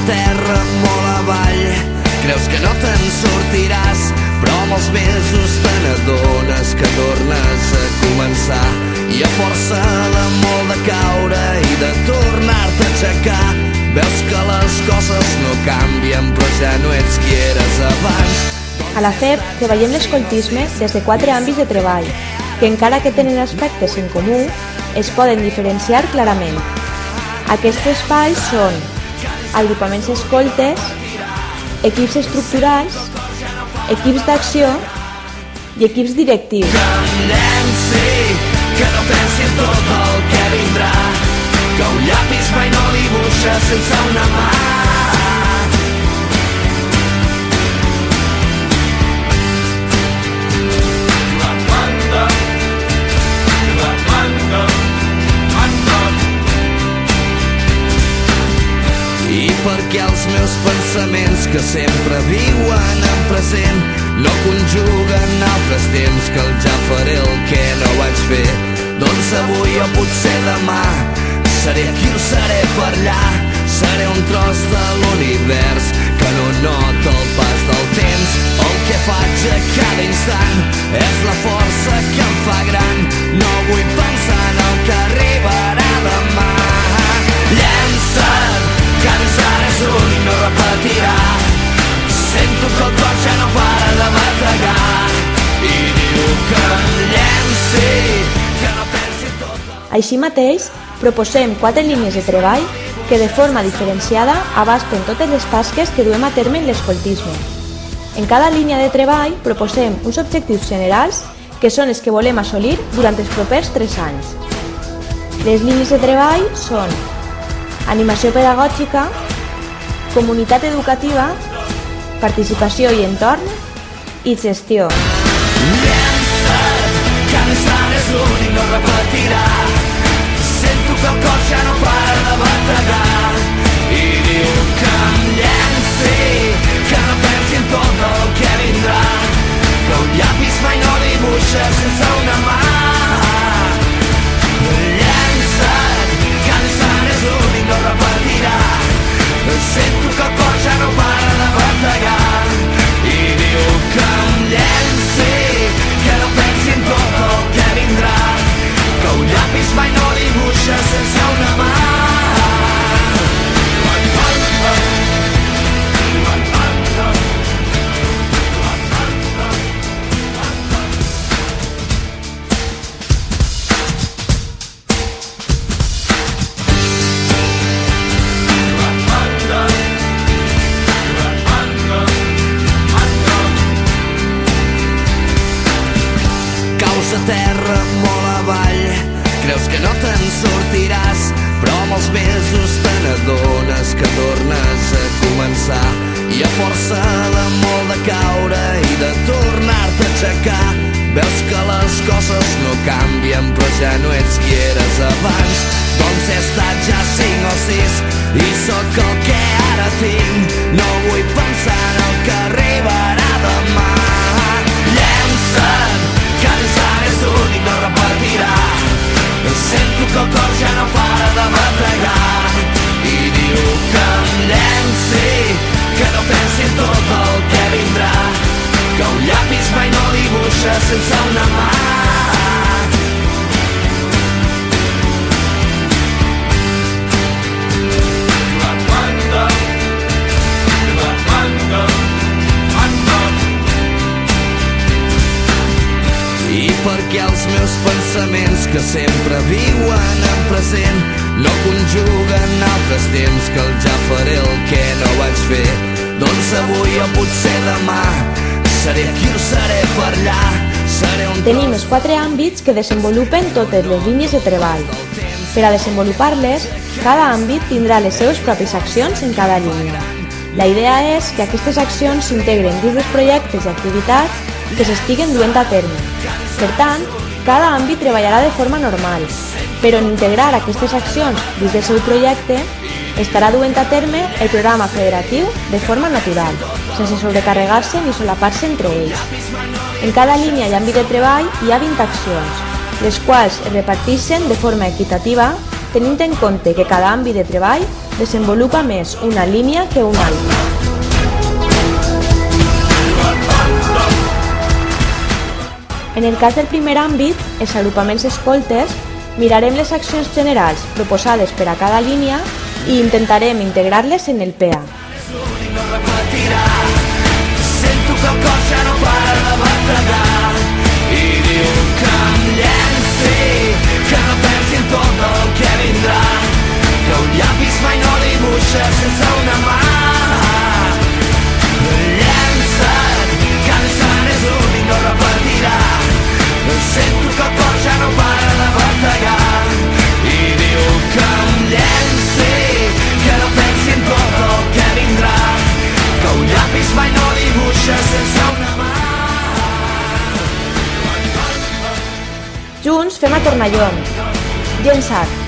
terra molt avall. Creus que no te'n sortiràs, però amb els mesos te n'adones que tornes a començar. I a força de molt de caure i de tornar-te a aixecar, veus que les coses no canvien, però ja no ets qui eres abans. A la FEB treballem l'escoltisme des de 4 àmbits de treball, que encara que tenen aspectes en comú, es poden diferenciar clarament. Aquests espais són agrupaments escoltes, equips estructurals, equips d'acció i equips directius. Que em llenci, que no pensi en tot el que vindrà, que un llapis mai no dibuixa sense una mà. I perquè els meus pensaments que sempre viuen en present no conjuguen altres temps que el ja faré el que no vaig fer, doncs avui o potser demà seré aquí o seré per allà, seré un tros de l'univers que no nota el pas del temps. El que faig a cada instant és la força que em fa gran, no vull pensar en el que arribarà demà. Llença't, que més ara és únic, no repetirà. Sento que el cor ja no para de bategar i diu que em llenci, que no pensi tot. Així mateix, proposem 4 línies de treball que de forma diferenciada abasten totes les tasques que duem a terme en l'escoltisme. En cada línia de treball proposem uns objectius generals que són els que volem assolir durant els propers 3 anys. Les línies de treball són animació pedagògica, comunitat educativa, participació i entorn i gestió. Llença't, que més ara és l'únic, no repetirà. Sento que el cor ja no para de bategar i diu que em llenci, que no pensi en tot el que vindrà, que un llapis mai no dibuixa sense una mà. Llença't, que més ara és l'únic, no repetirà. Sento que el cor ja no para de bategar i diu que em llenci, que no pensi en tot el que vindrà, que un llapis mai no dibuixa sense una mà. A terra molt avall, creus que no te'n sortiràs, però amb els mesos te n'adones que tornes a començar. I a força de molt de caure i de tornar-te a aixecar, veus que les coses no canvien, però ja no ets qui eres abans. Doncs he estat ja 5 o 6 i sóc el que ara tinc, no vull pensar en el que arribarà demà. Llença't, que més ara és únic, no repetirà. Sento que el cor ja no para de bategar i diu que em llenci, que no pensi en tot el que vindrà, que un llapis mai no dibuixa sense una mà. I perquè els meus pensaments que sempre viuen en present no conjuguen altres temps que el ja faré el que no vaig fer, doncs avui o potser demà seré aquí o seré per allà, seré un... Tenim els 4 àmbits que desenvolupen totes les línies de treball. Per a desenvolupar-les, cada àmbit tindrà les seves pròpies accions en cada línia. La idea és que aquestes accions s'integren dins dels projectes i activitats que s'estiguen duent a terme. Per tant, cada àmbit treballarà de forma normal, però en integrar aquestes accions dins del seu projecte estarà duent a terme el programa federatiu de forma natural, sense sobrecarregar-se ni solapar-se entre ells. En cada línia i àmbit de treball hi ha 20 accions, les quals es reparteixen de forma equitativa tenint en compte que cada àmbit de treball desenvolupa més una línia que una altra. En el cas del primer àmbit, els agrupaments escoltes, mirarem les accions generals proposades per a cada línia i intentarem integrar-les en el PA. Sento que el cor ja no para de bategar i diu que em llenci, que no pensi en tot el que vindrà, que un llapis mai no dibuixa sense una mà. Llença't, cada sant és l'únic, no repetirà. Sento que el cor ja no para de bategar i diu que em llenci, que no pensi en tot el que vindrà, que un llapis mai no dibuixa sense una mà. Junts fem a Tornallons. Llençat.